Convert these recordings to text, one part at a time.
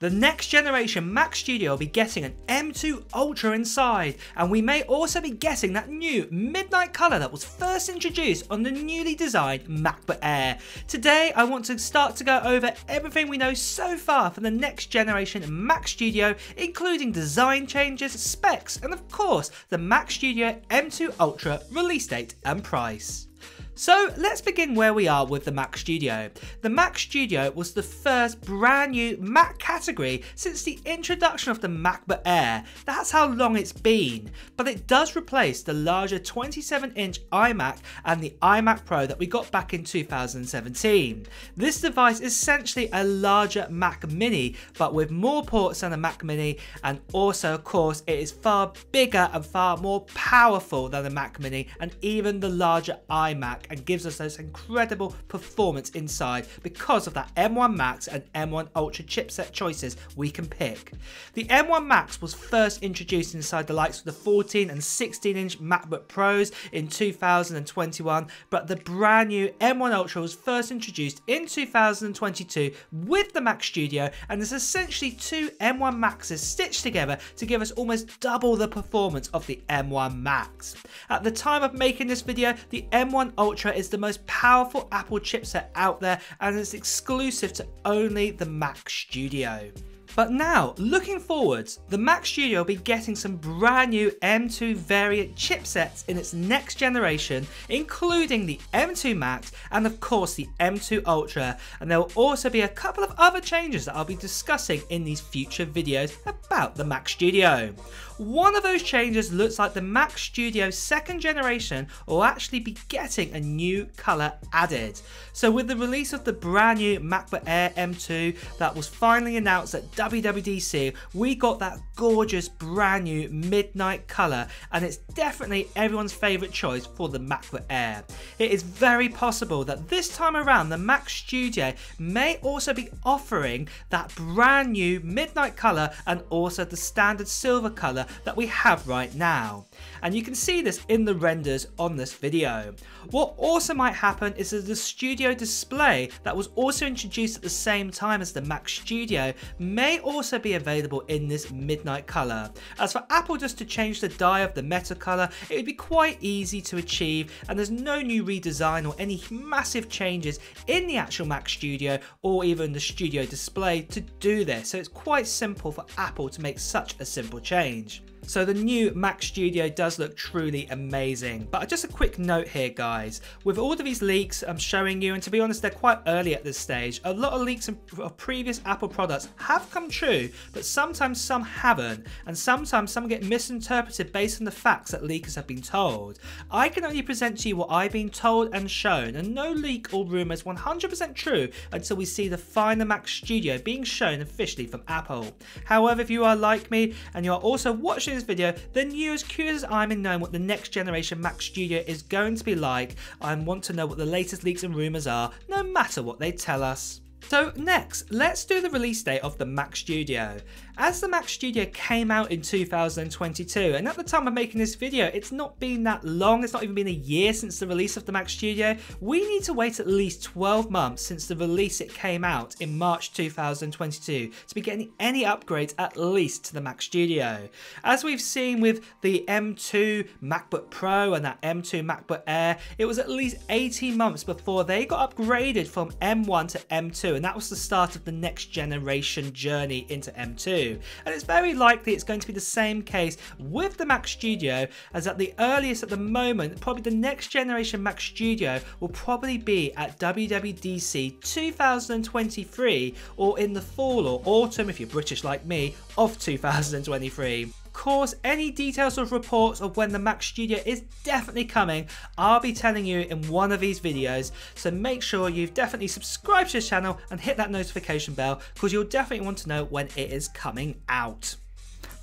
The next generation Mac Studio will be getting an M2 Ultra inside, and we may also be getting that new midnight colour that was first introduced on the newly designed MacBook Air. Today I want to start to go over everything we know so far for the next generation Mac Studio, including design changes, specs, and of course the Mac Studio M2 Ultra release date and price. So let's begin where we are with the Mac Studio. The Mac Studio was the first brand new Mac category since the introduction of the MacBook Air. That's how long it's been. But it does replace the larger 27-inch iMac and the iMac Pro that we got back in 2017. This device is essentially a larger Mac Mini, but with more ports than a Mac Mini, and also of course it is far bigger and far more powerful than the Mac Mini and even the larger iMac, and gives us those incredible performance inside because of that M1 Max and M1 Ultra chipset choices we can pick. The M1 Max was first introduced inside the likes of the 14 and 16-inch MacBook Pros in 2021, but the brand new M1 Ultra was first introduced in 2022 with the Mac Studio, and there's essentially two M1 Maxes stitched together to give us almost double the performance of the M1 Max. At the time of making this video, the M1 Ultra is the most powerful Apple chipset out there, and it's exclusive to only the Mac Studio. But now, looking forwards, the Mac Studio will be getting some brand new M2 variant chipsets in its next generation, including the M2 Max and of course the M2 Ultra, and there will also be a couple of other changes that I'll be discussing in these future videos about the Mac Studio. One of those changes looks like the Mac Studio 2nd generation will actually be getting a new colour added. So with the release of the brand new MacBook Air M2 that was finally announced at WWDC, we got that gorgeous brand new midnight colour, and it's definitely everyone's favourite choice for the MacBook Air. It is very possible that this time around the Mac Studio may also be offering that brand new midnight colour and also the standard silver colour that we have right now, and you can see this in the renders on this video. What also might happen is that the Studio display that was also introduced at the same time as the Mac Studio may also be available in this midnight colour. As for Apple just to change the dye of the metal colour, it would be quite easy to achieve, and there's no new redesign or any massive changes in the actual Mac Studio or even the Studio display to do this, so it's quite simple for Apple to make such a simple change. So the new Mac Studio does look truly amazing. But just a quick note here guys, with all of these leaks I'm showing you, and to be honest they're quite early at this stage, a lot of leaks of previous Apple products have come true, but sometimes some haven't, and sometimes some get misinterpreted based on the facts that leakers have been told. I can only present to you what I've been told and shown, and no leak or rumour is 100% true until we see the final Mac Studio being shown officially from Apple. However, if you are like me and you are also watching this video, then you as curious as I'm in knowing what the next generation Mac Studio is going to be like, and want to know what the latest leaks and rumours are, no matter what they tell us. So next, let's do the release date of the Mac Studio. As the Mac Studio came out in 2022, and at the time of making this video, it's not been that long, it's not even been a year since the release of the Mac Studio. We need to wait at least 12 months since the release it came out in March 2022 to be getting any upgrades at least to the Mac Studio. As we've seen with the M2 MacBook Pro and that M2 MacBook Air, it was at least 18 months before they got upgraded from M1 to M2, and that was the start of the next generation journey into M2. And it's very likely it's going to be the same case with the Mac Studio, as at the earliest at the moment, probably the next generation Mac Studio will probably be at WWDC 2023, or in the fall or autumn, if you're British like me, of 2023. Of course, any details or reports of when the Mac Studio is definitely coming, I'll be telling you in one of these videos, so make sure you've definitely subscribed to this channel and hit that notification bell, because you'll definitely want to know when it is coming out.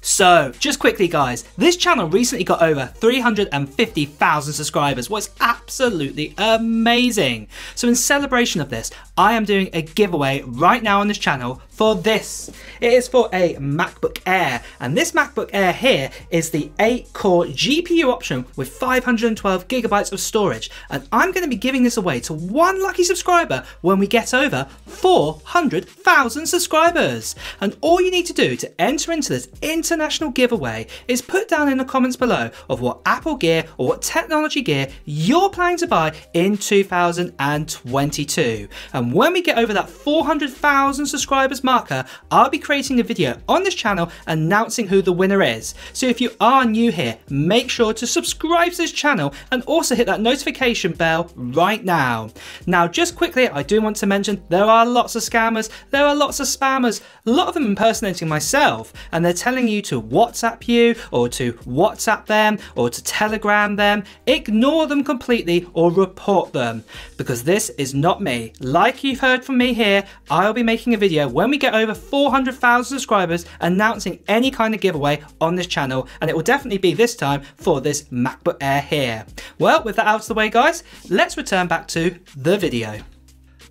So, just quickly guys, this channel recently got over 350,000 subscribers, what's absolutely amazing. So in celebration of this, I am doing a giveaway right now on this channel for this. It is for a MacBook Air, and this MacBook Air here is the 8-core GPU option with 512 gigabytes of storage, and I'm going to be giving this away to one lucky subscriber when we get over 400,000 subscribers. And all you need to do to enter into this international giveaway is put down in the comments below of what Apple gear or what technology gear you're planning to buy in 2022. And when we get over that 400,000 subscribers marker, I'll be creating a video on this channel announcing who the winner is. So if you are new here, make sure to subscribe to this channel and also hit that notification bell right now. Now, just quickly, I do want to mention there are lots of scammers, there are lots of spammers, a lot of them impersonating myself, and they're telling you to WhatsApp you or to WhatsApp them or to Telegram them. Ignore them completely or report them, because this is not me. Like you've heard from me here, I'll be making a video when we get over 400,000 subscribers announcing any kind of giveaway on this channel, and it will definitely be this time for this MacBook Air here. Well, with that out of the way guys, let's return back to the video.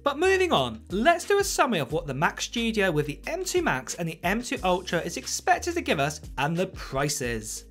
But moving on, let's do a summary of what the Mac Studio with the M2 Max and the M2 Ultra is expected to give us and the prices.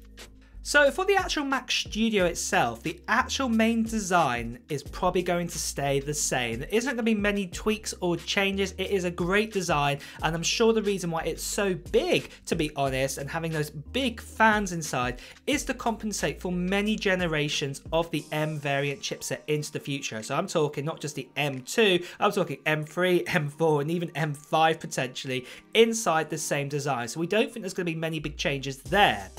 So for the actual Mac Studio itself, the actual main design is probably going to stay the same. There isn't going to be many tweaks or changes. It is a great design, and I'm sure the reason why it's so big, to be honest, and having those big fans inside is to compensate for many generations of the M variant chipset into the future. So I'm talking not just the M2, I'm talking M3, M4, and even M5 potentially inside the same design. So we don't think there's going to be many big changes there.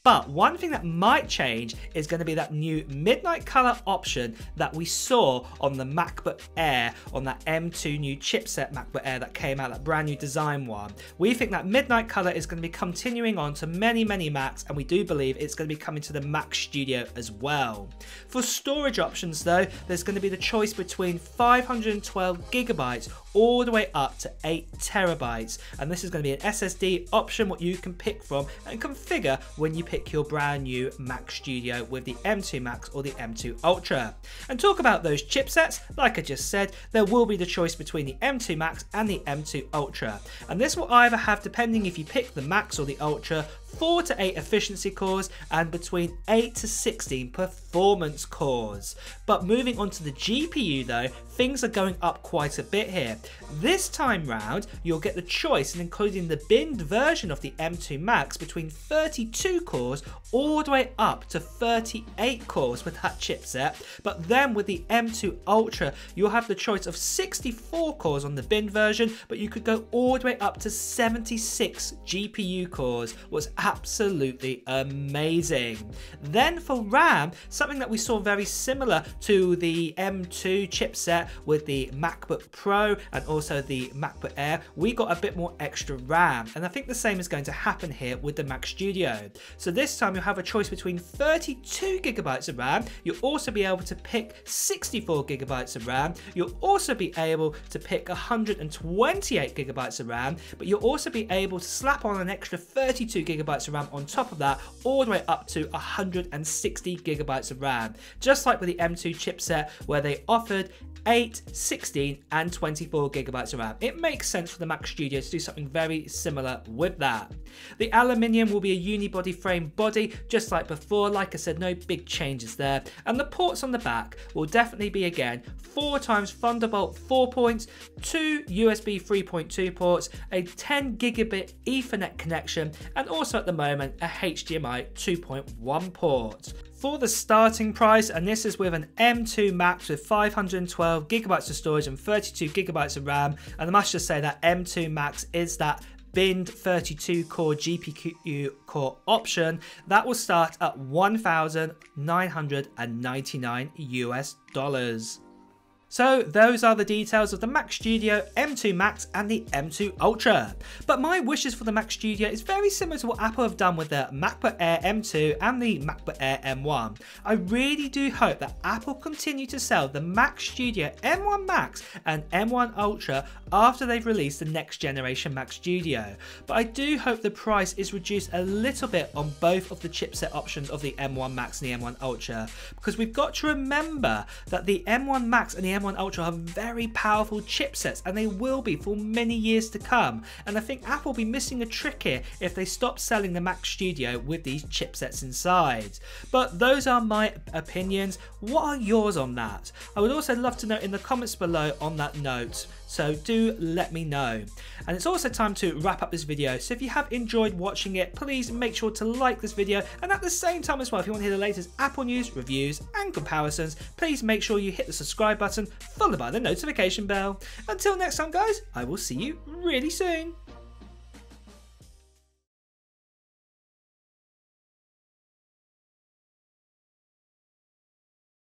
But one thing that might change is going to be that new midnight color option that we saw on the MacBook Air, on that M2 new chipset MacBook Air that came out, that brand new design one. We think that midnight color is going to be continuing on to many Macs, and we do believe it's going to be coming to the Mac Studio as well. For storage options though, there's going to be the choice between 512 gigabytes all the way up to 8 terabytes, and this is going to be an SSD option what you can pick from and configure when you pick your brand new Mac Studio with the M2 Max or the M2 Ultra. And talk about those chipsets, like I just said, there will be the choice between the M2 Max and the M2 Ultra, and this will either have, depending if you pick the Max or the Ultra, 4 to 8 efficiency cores and between 8 to 16 performance cores. But moving on to the GPU though, things are going up quite a bit here. This time round, you'll get the choice, and including the binned version of the M2 Max, between 32 cores all the way up to 38 cores with that chipset. But then with the M2 Ultra, you'll have the choice of 64 cores on the binned version, but you could go all the way up to 76 GPU cores. What's absolutely amazing. Then for RAM, something that we saw very similar to the M2 chipset with the MacBook Pro and also the MacBook Air, we got a bit more extra RAM, and I think the same is going to happen here with the Mac Studio. So this time you'll have a choice between 32 gigabytes of RAM, you'll also be able to pick 64 gigabytes of RAM, you'll also be able to pick 128 gigabytes of RAM, but you'll also be able to slap on an extra 32 gigabytes of RAM on top of that, all the way up to 160 gigabytes of RAM. Just like with the M2 chipset where they offered 8, 16 and 24 gigabytes of RAM. It makes sense for the Mac Studio to do something very similar with that. The aluminium will be a unibody frame body, just like before. Like I said, no big changes there. And the ports on the back will definitely be, again, 4 times Thunderbolt 4 points, 2 USB 3.2 ports, a 10 gigabit Ethernet connection, and also at the moment a HDMI 2.1 port. For the starting price, and this is with an M2 Max with 512 gigabytes of storage and 32 gigabytes of RAM, and I must just say that M2 Max is that binned 32 core GPU core option that will start at $1,999 US. So those are the details of the Mac Studio, M2 Max and the M2 Ultra. But my wishes for the Mac Studio is very similar to what Apple have done with the MacBook Air M2 and the MacBook Air M1. I really do hope that Apple continue to sell the Mac Studio M1 Max and M1 Ultra after they've released the next generation Mac Studio. But I do hope the price is reduced a little bit on both of the chipset options of the M1 Max and the M1 Ultra, because we've got to remember that the M1 Max and the M1 Ultra have very powerful chipsets, and they will be for many years to come. And I think Apple will be missing a trick here if they stop selling the Mac Studio with these chipsets inside. But those are my opinions. What are yours on that? I would also love to know in the comments below on that note, so do let me know. And it's also time to wrap up this video, so if you have enjoyed watching it, please make sure to like this video, and at the same time as well, if you want to hear the latest Apple news, reviews and comparisons, please make sure you hit the subscribe button followed by the notification bell. Until next time guys, I will see you really soon.